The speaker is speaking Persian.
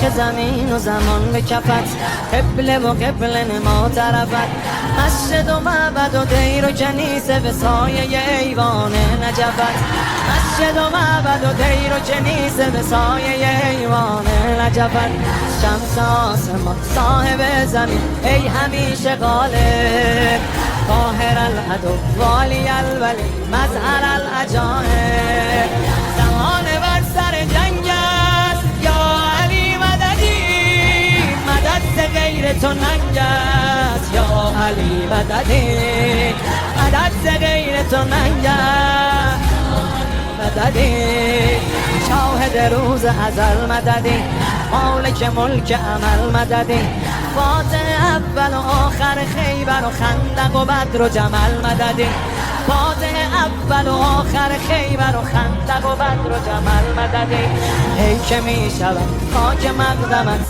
عشق زمین و زمان به کفت، قبله و قبله نما طرفت، مسجد و معبد و دیر و کنیسه به سایه ایوان نجفت، مسجد و معبد و دیر و کنیسه به سایه ایوان نجفت. شمس آسمان صاحب زمین ای همیشه غالب، قاهر العدو والی الولی مظهر العجائب. زمان بر سر جنگ است یا علی مددی، مدد ز غیر تو ننگ است یا علی مددی، مدد ز غیر تو ننگ است مددی. شاهد روز ازل مددی، مالک ملک عمل مددی، فاتح اول و آخر خیبر و خندق و بدر و جمل مددی، فاتح اول و آخر خیبر و خندق و بدر و جمل مددی. ای که می شود خاک مقدمت